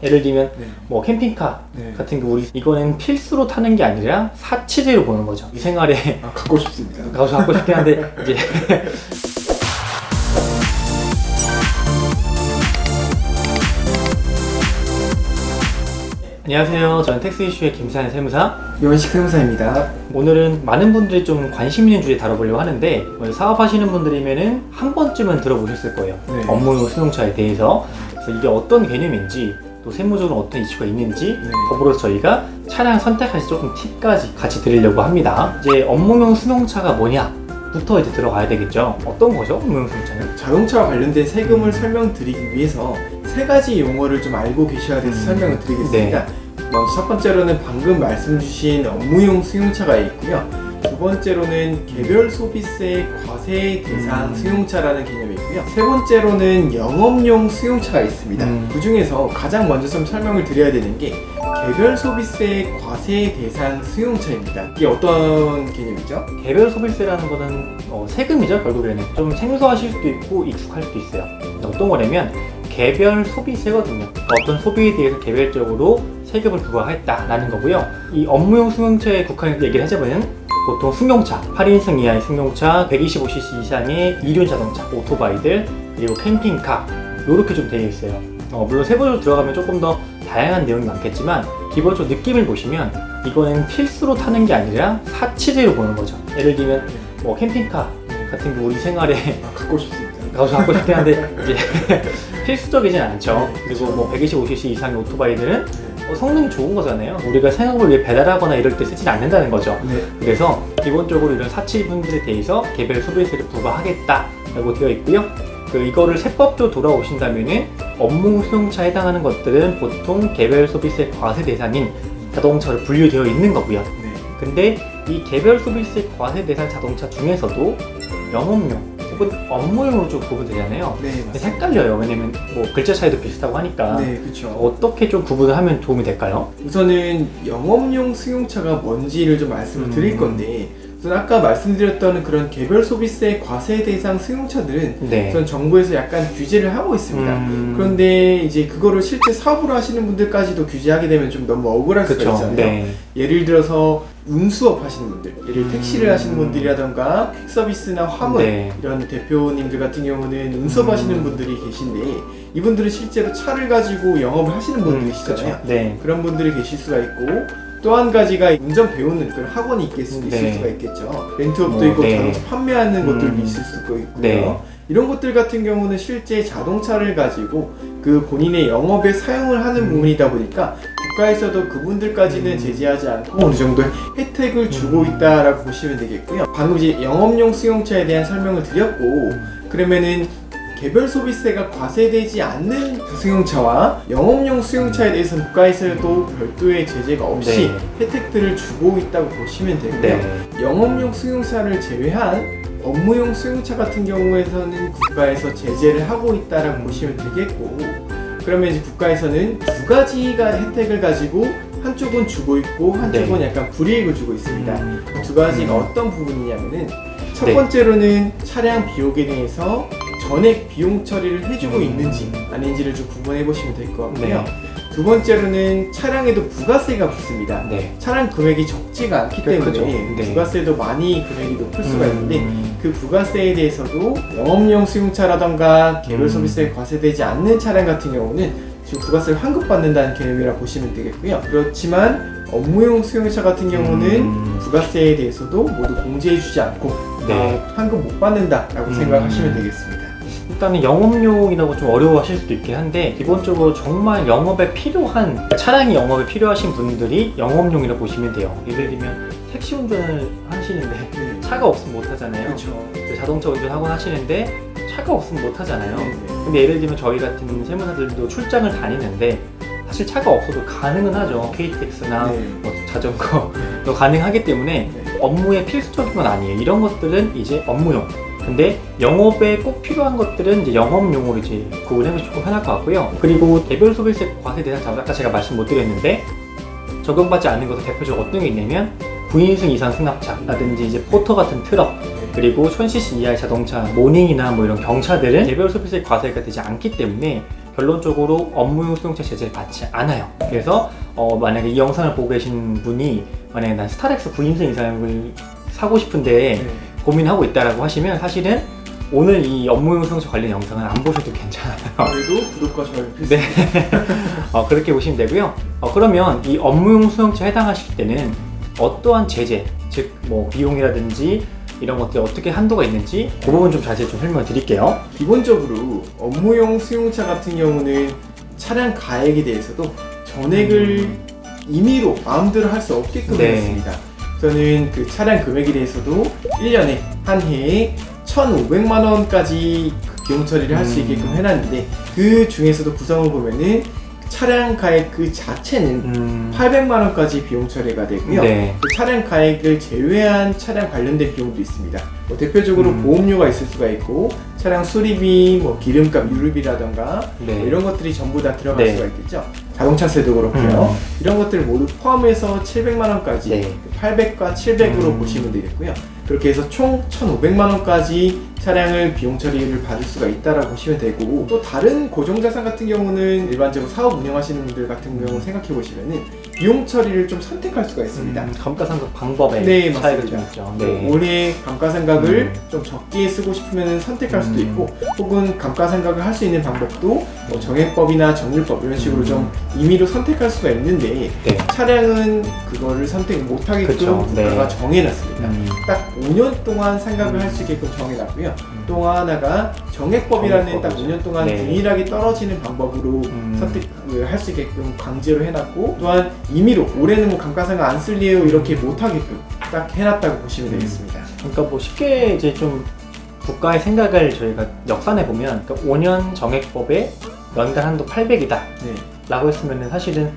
예를 들면 네. 뭐 캠핑카 네. 같은 거 이거는 필수로 타는 게 아니라 사치제로 보는 거죠. 이 생활에 갖고 싶습니다. 가서 갖고 싶긴 한데 이제 안녕하세요. 저는 텍스 이슈의 김사현 세무사 유원식 세무사입니다. 오늘은 많은 분들이 좀 관심 있는 주제 다뤄보려고 하는데 사업하시는 분들이면은 한 번쯤은 들어보셨을 거예요. 네. 업무용 승용차에 대해서. 그래서 이게 어떤 개념인지 또 세무적으로 어떤 이슈가 있는지 네. 더불어서 저희가 차량 선택할 때 조금 팁까지 같이 드리려고 합니다. 이제 업무용 승용차가 뭐냐부터 이제 들어가야 되겠죠. 어떤 거죠? 업무용 승용차는? 자동차와 관련된 세금을 설명드리기 위해서 세 가지 용어를 좀 알고 계셔야 돼서 설명을 드리겠습니다. 먼저 첫 번째로는 방금 말씀 주신 업무용 승용차가 있고요. 두 번째로는 개별 소비세 과세 대상 승용차라는 개념이 있고요. 세 번째로는 영업용 승용차가 있습니다. 그 중에서 가장 먼저 좀 설명을 드려야 되는 게 개별 소비세 과세 대상 승용차입니다. 이게 어떤 개념이죠? 개별 소비세라는 거는 세금이죠. 결국에는 좀 생소하실 수도 있고 익숙할 수도 있어요. 어떤 거냐면 개별 소비세거든요. 어떤 소비에 대해서 개별적으로 세금을 부과했다라는 거고요. 이 업무용 승용차에 국한해서 얘기를 하자면 보통 승용차, 8인승 이하의 승용차, 125cc 이상의 이륜 자동차, 오토바이들, 그리고 캠핑카 이렇게 좀 되어 있어요. 물론 세부적으로 들어가면 조금 더 다양한 내용이 많겠지만 기본적으로 느낌을 보시면 이거는 필수로 타는 게 아니라 사치제로 보는 거죠. 예를 들면 뭐 캠핑카 같은 거 우리 생활에 갖고 싶습니다. 가서 갖고 싶긴 한데 이제 필수적이진 않죠. 그리고 뭐 125cc 이상의 오토바이들은 성능이 좋은 거잖아요. 우리가 생업을 위해 배달하거나 이럴 때 쓰진 않는다는 거죠. 네. 그래서 기본적으로 이런 사치분들에 대해서 개별 소비세를 부과하겠다라고 되어 있고요. 이거를 세법도 돌아오신다면은 업무 승용차에 해당하는 것들은 보통 개별 소비세 과세 대상인 자동차로 분류되어 있는 거고요. 네. 근데 이 개별 소비세 과세 대상 자동차 중에서도 영업용 혹은 업무용으로 좀 구분되잖아요. 네, 맞습니다. 헷갈려요. 왜냐면 뭐 글자 차이도 비슷하고 하니까. 네, 그렇죠. 어떻게 좀 구분을 하면 도움이 될까요? 우선은 영업용 승용차가 뭔지를 좀 말씀을 드릴 건데, 우선 아까 말씀드렸던 그런 개별 소비세 과세 대상 승용차들은 네. 우선 정부에서 약간 규제를 하고 있습니다. 그런데 이제 그거를 실제 사업으로 하시는 분들까지도 규제하게 되면 좀 너무 억울할 수가 그쵸. 있잖아요. 네. 예를 들어서 운수업 하시는 분들, 예를 택시를 하시는 분들이라던가 퀵서비스나 화물 네. 이런 대표님들 같은 경우는 운수업 하시는 분들이 계신데 이분들은 실제로 차를 가지고 영업을 하시는 분들이시잖아요. 네. 그런 분들이 계실 수가 있고 또 한 가지가 운전 배우는 그런 학원이 있을 네. 수가 있겠죠. 렌트업도 있고 네. 자동차 판매하는 곳들도 있을 수도 있고요. 네. 이런 것들 같은 경우는 실제 자동차를 가지고 그 본인의 영업에 사용을 하는 부분이다 보니까 국가에서도 그분들까지는 제재하지 않고 어느 정도의 혜택을 주고 있다라고 보시면 되겠고요. 방금 이제 영업용 승용차에 대한 설명을 드렸고 그러면은 개별 소비세가 과세되지 않는 승용차와 영업용 승용차에 대해서는 국가에서도 별도의 제재가 없이 혜택들을 주고 있다고 보시면 되고요. 네. 영업용 승용차를 제외한 업무용 승용차 같은 경우에서는 국가에서 제재를 하고 있다라고 보시면 되겠고 그러면 이제 국가에서는 두 가지가 혜택을 가지고 한쪽은 주고 있고 한쪽은 약간 불이익을 주고 있습니다. 두 가지가 어떤 부분이냐면은 첫 번째로는 차량 비용에 대해서 전액 비용 처리를 해주고 있는지 아닌지를 좀 구분해 보시면 될 것 같고요. 두 번째로는 차량에도 부가세가 붙습니다. 차량 금액이 적지가 않기 때문에 부가세도 많이 금액이 높을 수가 있는데 그 부가세에 대해서도 영업용 수용차라던가 개별 소비세에 과세되지 않는 차량 같은 경우는 지금 부가세를 환급받는다는 개념이라 보시면 되겠고요. 그렇지만 업무용 수용차 같은 경우는 부가세에 대해서도 모두 공제해주지 않고 환급 못 받는다라고 생각하시면 되겠습니다. 일단은 영업용이라고 좀 어려워하실 수도 있긴 한데 기본적으로 정말 영업에 필요한 차량이 영업에 필요하신 분들이 영업용이라고 보시면 돼요. 예를 들면 택시 운전을 하시는데 차가 없으면 못 하잖아요. 그렇죠. 자동차 운전하고 하시는데 차가 없으면 못 하잖아요. 근데 예를 들면 저희 같은 세무사들도 출장을 다니는데 사실 차가 없어도 가능은 하죠. KTX나 뭐 자전거 가능하기 때문에 업무에 필수적인 건 아니에요. 이런 것들은 이제 업무용. 근데 영업에 꼭 필요한 것들은 이제 영업용으로 이제 구분하면 조금 편할 것 같고요. 그리고 개별 소비세 과세 대상 자동차 아까 제가 말씀 못 드렸는데 적용받지 않는 것은 대표적으로 어떤 게 있냐면 9인승 이상 승합차라든지 이제 포터 같은 트럭 그리고 1000cc 이하의 자동차 모닝이나 뭐 이런 경차들은 개별 소비세 과세가 되지 않기 때문에 결론적으로 업무용 수용차 제재를 받지 않아요. 그래서 만약에 이 영상을 보고 계신 분이 만약에 난 스타렉스 9인승 이상을 사고 싶은데 네. 고민하고 있다라고 하시면 사실은 오늘 이 업무용 수용차 관련 영상을 안 보셔도 괜찮아요. 그래도 구독과 좋아요 필수. 네. 그렇게 보시면 되고요. 그러면 이 업무용 수용차에 해당하실 때는 어떠한 제재, 즉 뭐 비용이라든지 이런 것들 어떻게 한도가 있는지 그 부분 좀 자세히 좀 설명을 드릴게요. 기본적으로 업무용 수용차 같은 경우는 차량 가액에 대해서도 전액을 임의로 마음대로 할 수 없게끔 네. 했습니다. 저는 그 차량 금액에 대해서도 1년에 한 해에 1,500만 원까지 그 비용 처리를 할 수 있게끔 해놨는데 그 중에서도 구성을 보면은 차량 가액 그 자체는 800만 원까지 비용 처리가 되고요. 네. 그 차량 가액을 제외한 차량 관련된 비용도 있습니다. 뭐 대표적으로 보험료가 있을 수가 있고 차량 수리비, 뭐 기름값, 유류비라던가 네. 뭐 이런 것들이 전부 다 들어갈 네. 수가 있겠죠. 자동차세도 그렇고요. 이런 것들을 모두 포함해서 700만 원까지 네. 800과 700으로 보시면 되겠고요. 그렇게 해서 총 1,500만 원까지 차량을 비용 처리를 받을 수가 있다라고 보시면 되고, 또 다른 고정자산 같은 경우는 일반적으로 사업 운영하시는 분들 같은 경우 생각해 보시면은 비용 처리를 좀 선택할 수가 있습니다. 감가상각 방법에 네, 차이가 좀 맞습니다. 있죠. 네. 올해 감가상각을 좀 적게 쓰고 싶으면 선택할 수도 있고, 혹은 감가상각을 할 수 있는 방법도 뭐 정액법이나 정률법 이런 식으로 좀 임의로 선택할 수가 있는데, 네. 차량은 그거를 선택 못하게끔 그쵸, 국가가 네. 정해놨습니다. 딱 5년 동안 상각을 할 수 있게끔 정해놨고요. 또 하나가 정액법이라는 딱 정액법이죠. 5년 동안 네. 균일하게 떨어지는 방법으로 선택을 할 수 있게끔 강제로 해놨고, 또한 임의로 올해는 뭐 감가상각 안 쓸래요 이렇게 못하게끔 딱 해놨다고 보시면 되겠습니다. 그러니까 뭐 쉽게 이제 좀 국가의 생각을 저희가 역산해 보면, 그러니까 5년 정액법에 연간 한도 800이다 네, 라고 했으면은 사실은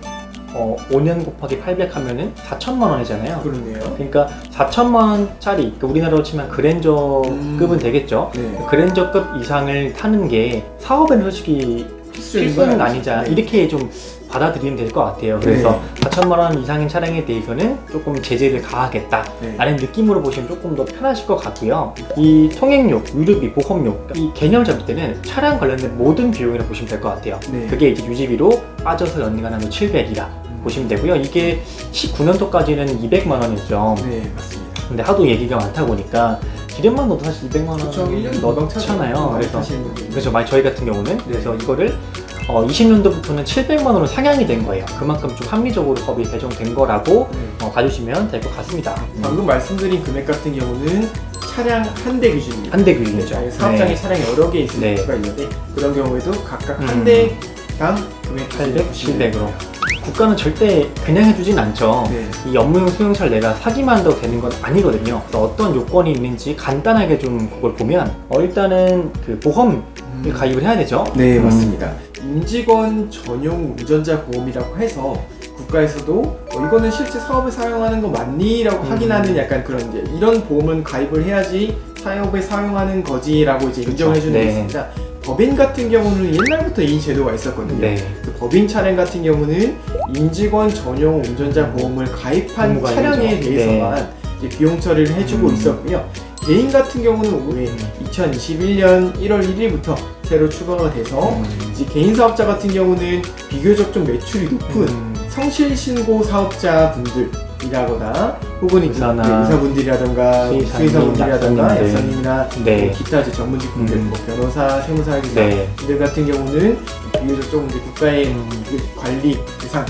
5년 곱하기 800 하면은 4천만 원이잖아요. 그렇네요. 그러니까 4천만 원짜리, 그러니까 우리나라로 치면 그랜저급은 되겠죠. 네. 그랜저급 이상을 타는 게 사업에는 솔직히 필수는 아니자, 네. 이렇게 좀 받아들이면 될 것 같아요. 그래서 4천만 원 이상인 차량에 대해서는 조금 제재를 가하겠다 네. 라는 느낌으로 보시면 조금 더 편하실 것 같고요. 이 통행료, 유류비, 보험료, 이 개념을 잡을 때는 차량 관련된 모든 비용이라고 보시면 될 것 같아요. 네. 그게 이제 유지비로 빠져서 연간 한도 700이라 보시면 되고요. 이게 19년도까지는 200만 원이었죠. 네, 맞습니다. 근데 하도 얘기가 많다 보니까 기름만 넣어도 사실 200만 원 그쵸, 1년 넣잖아요. 그래서 그래서 그렇죠. 만약 저희 같은 경우는 그래서 이거를 20년도부터는 700만 원으로 상향이 된 거예요. 그만큼 좀 합리적으로 법이 개정된 거라고 봐주시면 될 것 같습니다. 방금 말씀드린 금액 같은 경우는 차량 한 대 기준입니다. 한 대 기준이죠. 사업장에 네. 차량이 여러 개 있을 네. 수가 있는데, 그런 경우에도 각각 한 대당 금액 800, 700으로. 국가는 절대 그냥 해주진 않죠. 네. 이 업무용 수용차를 내가 사기만 한다고 되는 건 아니거든요. 그래서 어떤 요건이 있는지 간단하게 좀 그걸 보면 일단은 그 보험을 가입을 해야 되죠. 네, 맞습니다. 임직원 전용 운전자 보험이라고 해서 국가에서도 이거는 실제 사업에 사용하는 거 맞니?라고 확인하는 약간 그런 이제 이런 보험은 가입을 해야지 사업에 사용하는 거지라고 이제 그쵸. 인정해 주는 게 네. 있습니다. 법인 같은 경우는 옛날부터 이 제도가 있었거든요. 네. 그 법인 차량 같은 경우는 임직원 전용 운전자 보험을 가입한 의무가 차량에 아니죠. 대해서만 이제 비용 처리를 해주고 있었고요. 개인 같은 경우는 올해 2021년 1월 1일부터 새로 추가가 돼서 이제 개인 사업자 같은 경우는 비교적 좀 매출이 높은 성실신고 사업자 분들이라거나 혹은 이제 의사분들이라던가 수의사분들이라던가 약사님, 약사님이나 네. 뭐 기타 이제 전문직분들, 뭐 변호사, 세무사기사 네. 분들 같은 경우는 비교적 조금 이제 국가의 그 관리 대상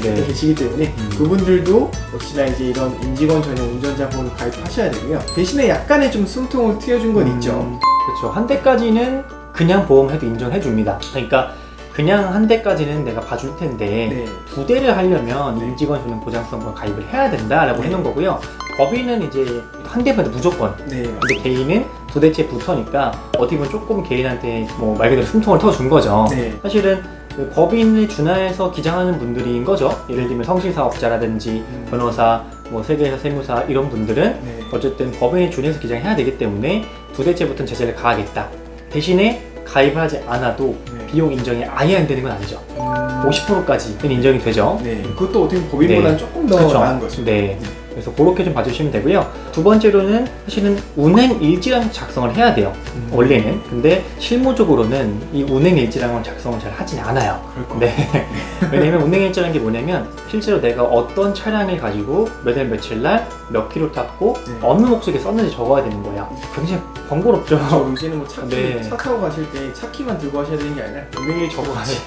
네. 계시기 때문에 그분들도 역시나 이제 이런 임직원 전용 운전자 보험을 가입하셔야 되고요. 대신에 약간의 좀 숨통을 트여준 건 있죠. 그렇죠. 한 대까지는 그냥 보험해도 인정해 줍니다. 그러니까 그냥 한 대까지는 내가 봐줄 텐데 네. 두 대를 하려면 임직원 전용 보장성보험 가입을 해야 된다라고 네. 해놓은 거고요. 법인은 이제 한 대만 무조건. 네. 근데 개인은 두 대째 붙으니까 어떻게 보면 조금 개인한테 뭐 말 그대로 숨통을 터준 거죠. 네. 사실은 그 법인에 준하에서 기장하는 분들인 거죠. 예를 들면 성실사업자라든지 변호사, 뭐 세계사, 세무사 이런 분들은 네. 어쨌든 법인에 준해서 기장해야 되기 때문에 두 대째부터는 제재를 가하겠다. 대신에 가입을 하지 않아도 네. 비용 인정이 아예 안 되는 건 아니죠. 50%까지는 인정이 되죠. 네. 그것도 어떻게 보면 법인보다는 네. 조금 더 그렇죠. 나은 거죠. 네. 그래서 그렇게 좀 봐주시면 되고요. 두 번째로는 사실은 운행 일지랑 작성을 해야 돼요. 원래는. 근데 실무적으로는 이 운행 일지랑은 작성을 잘 하진 않아요. 그럴 것 네. 왜냐면 운행 일지라는 게 뭐냐면 실제로 내가 어떤 차량을 가지고 몇 월 며칠 날 몇 킬로 탔고 네. 어느 목적에 썼는지 적어야 되는 거예요. 굉장히 번거롭죠. 저 이제는 뭐 차키, 네. 차 타고 가실 때 차키만 들고 가셔야 되는 게 아니라 운행일 적어야지.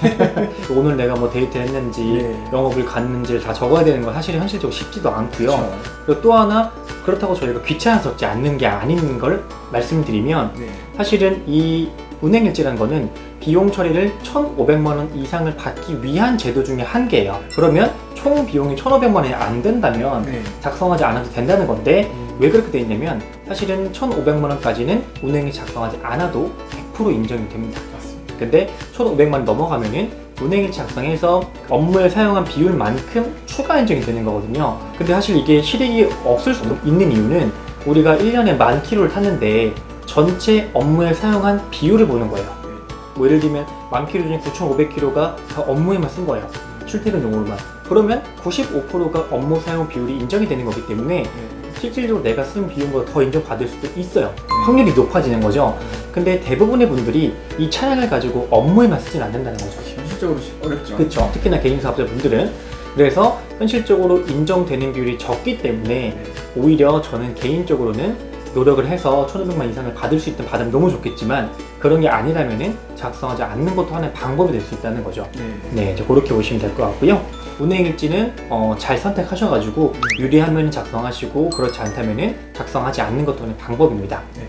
오늘 내가 뭐 데이트를 했는지 네. 영업을 갔는지를 다 적어야 되는 건 사실 현실적으로 쉽지도 않고요. 그렇죠. 그리고 또 하나 그렇다고 저희가 귀찮아서지 않는 게 아닌 걸 말씀드리면 네. 사실은 이 운행일지라는 거는 비용 처리를 1,500만 원 이상을 받기 위한 제도 중에 한 개예요. 그러면 총 비용이 1,500만 원이 안 된다면 네. 작성하지 않아도 된다는 건데 왜 그렇게 돼 있냐면 사실은 1,500만 원까지는 운행이 작성하지 않아도 100% 인정이 됩니다. 맞습니다. 근데 1,500만 원 넘어가면은 운행일지 작성해서 업무에 사용한 비율만큼 추가 인정이 되는 거거든요. 근데 사실 이게 실익이 없을 수도 있는 이유는 우리가 1년에 10,000km를 탔는데 전체 업무에 사용한 비율을 보는 거예요. 뭐 예를 들면 10,000km 중에 9,500km가 다 업무에만 쓴 거예요. 출퇴근용으로만. 그러면 95%가 업무 사용 비율이 인정이 되는 거기 때문에 네. 실질적으로 내가 쓴 비용보다 더 인정받을 수도 있어요. 확률이 높아지는 거죠. 근데 대부분의 분들이 이 차량을 가지고 업무에만 쓰진 않는다는 거죠. 현실적으로 어렵죠. 그렇죠. 특히나 개인 사업자분들은. 그래서 현실적으로 인정되는 비율이 적기 때문에 네. 오히려 저는 개인적으로는 노력을 해서 1,500만 이상을 받을 수 있든 받으면 너무 좋겠지만 그런 게 아니라면은 작성하지 않는 것도 하나의 방법이 될 수 있다는 거죠. 네. 네, 이제 그렇게 보시면 될 것 같고요. 운행일지는 잘 선택하셔가지고 유리하면 작성하시고 그렇지 않다면은 작성하지 않는 것도 하나의 방법입니다. 네.